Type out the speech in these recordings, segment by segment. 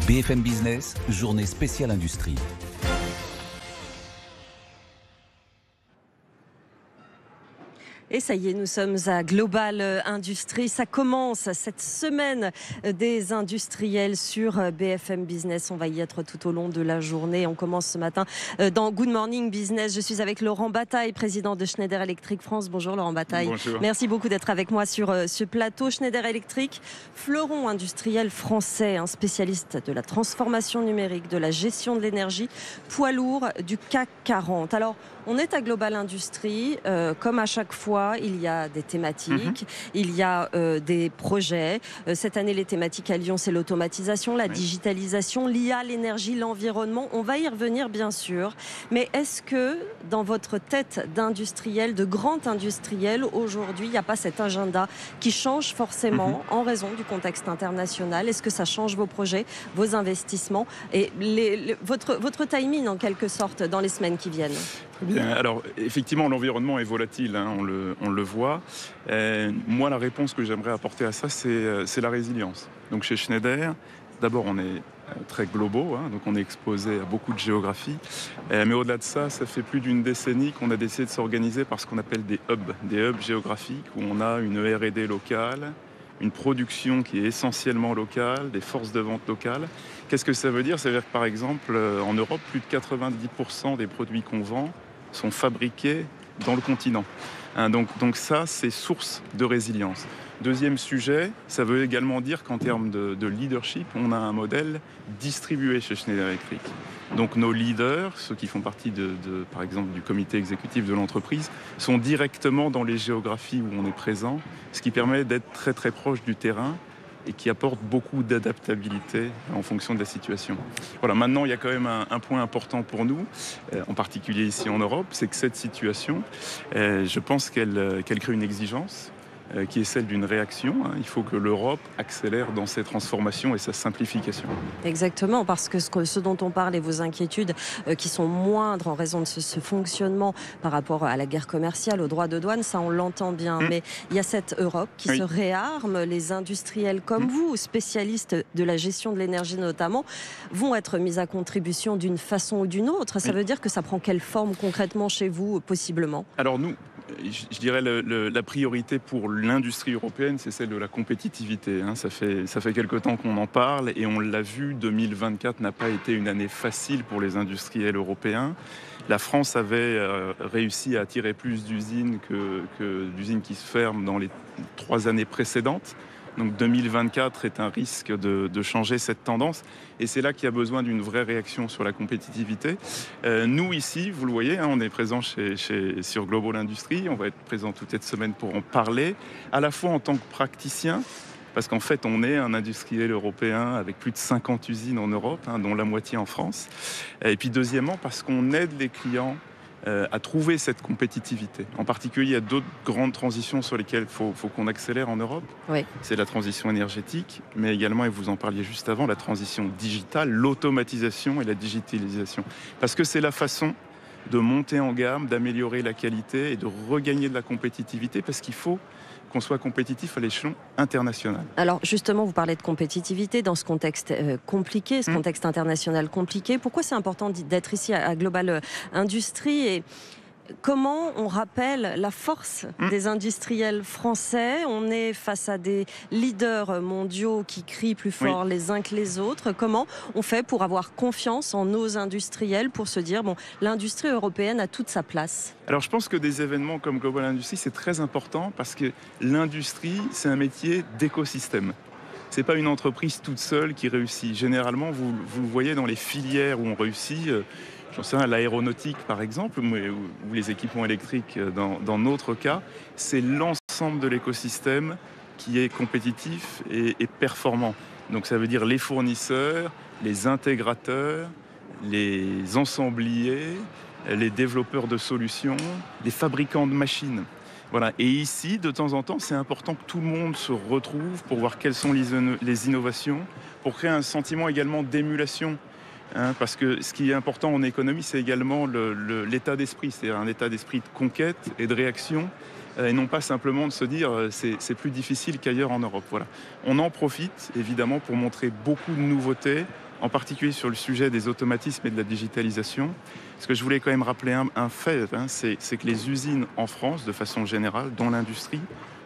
BFM Business, journée spéciale industrie. Et ça y est, nous sommes à Global Industrie. Ça commence cette semaine des industriels sur BFM Business. On va y être tout au long de la journée. On commence ce matin dans Good Morning Business. Je suis avec Laurent Bataille, président de Schneider Electric France. Bonjour Laurent Bataille. Bonjour. Merci beaucoup d'être avec moi sur ce plateau. Schneider Electric, fleuron industriel français, un spécialiste de la transformation numérique, de la gestion de l'énergie, poids lourd du CAC 40. Alors, on est à Global Industrie, comme à chaque fois, il y a des thématiques, il y a des projets. Cette année, les thématiques à Lyon, c'est l'automatisation, la digitalisation, l'IA, l'énergie, l'environnement. On va y revenir, bien sûr. Mais est-ce que, dans votre tête d'industriel, de grand industriel, aujourd'hui, il n'y a pas cet agenda qui change forcément en raison du contexte international? Est-ce que ça change vos projets, vos investissements et votre timing, en quelque sorte, dans les semaines qui viennent? Bien, alors effectivement l'environnement est volatile, on le voit. Moi la réponse que j'aimerais apporter à ça c'est la résilience. Donc chez Schneider, d'abord on est très globaux, donc on est exposé à beaucoup de géographie. Mais au-delà de ça, ça fait plus d'une décennie qu'on a décidé de s'organiser par ce qu'on appelle des hubs géographiques où on a une R&D locale, une production qui est essentiellement locale, des forces de vente locales. Qu'est-ce que ça veut dire? Ça veut dire que par exemple en Europe, plus de 90% des produits qu'on vend sont fabriqués dans le continent. Donc ça, c'est source de résilience. Deuxième sujet, ça veut également dire qu'en termes de leadership, on a un modèle distribué chez Schneider Electric. Donc nos leaders, ceux qui font partie par exemple du comité exécutif de l'entreprise, sont directement dans les géographies où on est présent, ce qui permet d'être très très proche du terrain et qui apporte beaucoup d'adaptabilité en fonction de la situation. Voilà, maintenant, il y a quand même un point important pour nous, en particulier ici en Europe, c'est que cette situation, je pense qu'elle crée une exigence qui est celle d'une réaction. Il faut que l'Europe accélère dans ses transformations et sa simplification. Exactement, parce que ce dont on parle et vos inquiétudes qui sont moindres en raison de ce fonctionnement par rapport à la guerre commerciale, aux droits de douane, ça on l'entend bien. Mais il y a cette Europe qui se réarme. Les industriels comme vous, spécialistes de la gestion de l'énergie notamment, vont être mis à contribution d'une façon ou d'une autre. Ça veut dire que ça prend quelle forme concrètement chez vous, possiblement? Alors nous, je dirais la priorité pour l'industrie européenne, c'est celle de la compétitivité. Ça fait quelque temps qu'on en parle et on l'a vu, 2024 n'a pas été une année facile pour les industriels européens. La France avait réussi à attirer plus d'usines que d'usines qui se ferment dans les 3 années précédentes. Donc 2024 est un risque de changer cette tendance et c'est là qu'il y a besoin d'une vraie réaction sur la compétitivité. Nous ici, vous le voyez, on est présent sur Global Industry, on va être présent toute cette semaine pour en parler, à la fois en tant que praticien, parce qu'en fait on est un industriel européen avec plus de 50 usines en Europe, dont la moitié en France, et puis deuxièmement parce qu'on aide les clients à trouver cette compétitivité. En particulier, il y a d'autres grandes transitions sur lesquelles il faut qu'on accélère en Europe. Oui. C'est la transition énergétique, mais également, et vous en parliez juste avant, la transition digitale, l'automatisation et la digitalisation. Parce que c'est la façon de monter en gamme, d'améliorer la qualité et de regagner de la compétitivité, parce qu'il faut qu'on soit compétitif à l'échelon international. Alors justement, vous parlez de compétitivité dans ce contexte compliqué, ce contexte international compliqué. Pourquoi c'est important d'être ici à Global Industrie et comment on rappelle la force des industriels français? On est face à des leaders mondiaux qui crient plus fort les uns que les autres. Comment on fait pour avoir confiance en nos industriels, pour se dire, bon, l'industrie européenne a toute sa place? Alors je pense que des événements comme Global Industry, c'est très important parce que l'industrie, c'est un métier d'écosystème. C'est pas une entreprise toute seule qui réussit. Généralement, vous le voyez dans les filières où on réussit. J'en sais rien, l'aéronautique par exemple, ou les équipements électriques dans notre cas, c'est l'ensemble de l'écosystème qui est compétitif et performant. Donc ça veut dire les fournisseurs, les intégrateurs, les ensembliers, les développeurs de solutions, les fabricants de machines. Voilà. Et ici, de temps en temps, c'est important que tout le monde se retrouve pour voir quelles sont les innovations, pour créer un sentiment également d'émulation. Parce que ce qui est important en économie, c'est également l'état d'esprit, c'est-à-dire un état d'esprit de conquête et de réaction et non pas simplement de se dire c'est plus difficile qu'ailleurs en Europe. Voilà. On en profite évidemment pour montrer beaucoup de nouveautés, en particulier sur le sujet des automatismes et de la digitalisation. Ce que je voulais quand même rappeler un fait, c'est que les usines en France, de façon générale, dans l'industrie,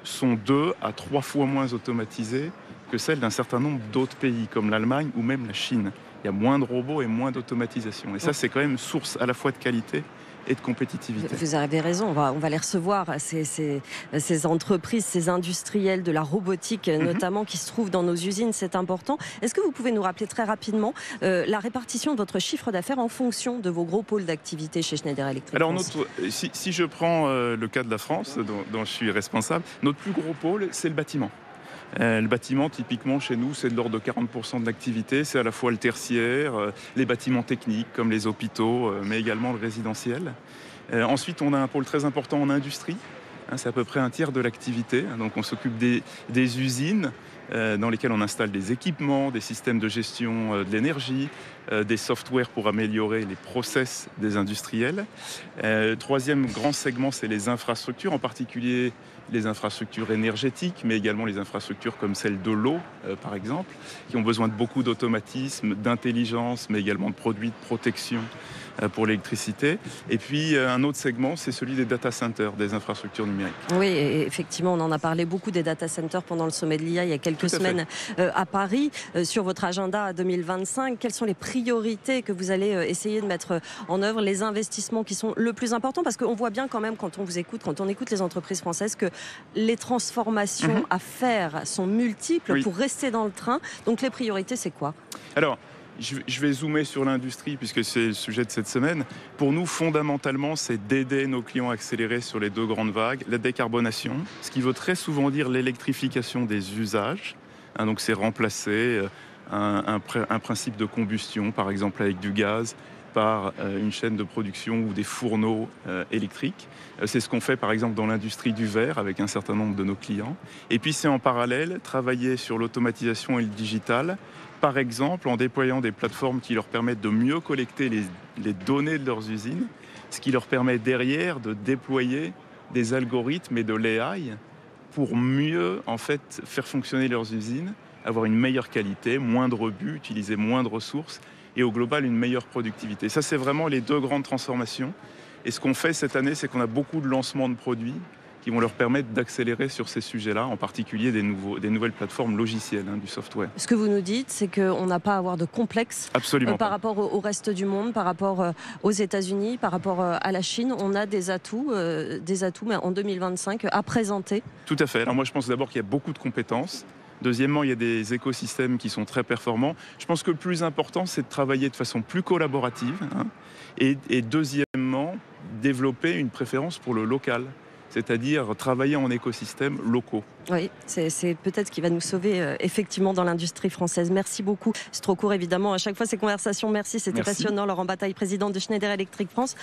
sont 2 à 3 fois moins automatisées que celles d'un certain nombre d'autres pays, comme l'Allemagne ou même la Chine. Il y a moins de robots et moins d'automatisation. Et ça, c'est quand même source à la fois de qualité et de compétitivité. Vous avez raison, on va les recevoir, ces entreprises, ces industriels de la robotique notamment qui se trouvent dans nos usines, c'est important. Est-ce que vous pouvez nous rappeler très rapidement la répartition de votre chiffre d'affaires en fonction de vos gros pôles d'activité chez Schneider Electric? Alors, si je prends le cas de la France, dont je suis responsable, notre plus gros pôle, c'est le bâtiment. Le bâtiment, typiquement, chez nous, c'est de l'ordre de 40% de l'activité. C'est à la fois le tertiaire, les bâtiments techniques, comme les hôpitaux, mais également le résidentiel. Ensuite, on a un pôle très important en industrie. C'est à peu près un tiers de l'activité. Donc, on s'occupe des usines dans lesquelles on installe des équipements, des systèmes de gestion de l'énergie, des softwares pour améliorer les process des industriels. Troisième grand segment, c'est les infrastructures, en particulier les infrastructures énergétiques, mais également les infrastructures comme celle de l'eau, par exemple, qui ont besoin de beaucoup d'automatisme, d'intelligence, mais également de produits de protection pour l'électricité. Et puis un autre segment, c'est celui des data centers, des infrastructures numériques. Oui, et effectivement, on en a parlé beaucoup des data centers pendant le sommet de l'IA il y a quelques semaines à Paris. Sur votre agenda 2025, quelles sont les priorités que vous allez essayer de mettre en œuvre, les investissements qui sont le plus importants? Parce qu'on voit bien quand même, quand on vous écoute, quand on écoute les entreprises françaises, que les transformations à faire sont multiples pour rester dans le train. Donc les priorités, c'est quoi? Alors, je vais zoomer sur l'industrie puisque c'est le sujet de cette semaine. Pour nous, fondamentalement, c'est d'aider nos clients à accélérer sur les 2 grandes vagues. La décarbonation, ce qui veut très souvent dire l'électrification des usages. Donc c'est remplacer un principe de combustion, par exemple avec du gaz, par une chaîne de production ou des fourneaux électriques. C'est ce qu'on fait par exemple dans l'industrie du verre avec un certain nombre de nos clients. Et puis c'est en parallèle travailler sur l'automatisation et le digital, par exemple en déployant des plateformes qui leur permettent de mieux collecter les données de leurs usines, ce qui leur permet derrière de déployer des algorithmes et de l'AI pour mieux en fait faire fonctionner leurs usines, avoir une meilleure qualité, moins de rebut, utiliser moins de ressources et au global une meilleure productivité. Ça, c'est vraiment les 2 grandes transformations. Et ce qu'on fait cette année, c'est qu'on a beaucoup de lancements de produits qui vont leur permettre d'accélérer sur ces sujets-là, en particulier des nouvelles plateformes logicielles, du software. Ce que vous nous dites, c'est qu'on n'a pas à avoir de complexe par rapport au reste du monde, par rapport aux États-Unis, par rapport à la Chine. On a des atouts mais en 2025 à présenter. Tout à fait. Alors moi, je pense d'abord qu'il y a beaucoup de compétences. Deuxièmement, il y a des écosystèmes qui sont très performants. Je pense que le plus important, c'est de travailler de façon plus collaborative. Et deuxièmement, développer une préférence pour le local, c'est-à-dire travailler en écosystèmes locaux. Oui, c'est peut-être ce qui va nous sauver effectivement dans l'industrie française. Merci beaucoup. C'est trop court évidemment à chaque fois ces conversations. Merci, c'était passionnant. Laurent Bataille, président de Schneider Electric France.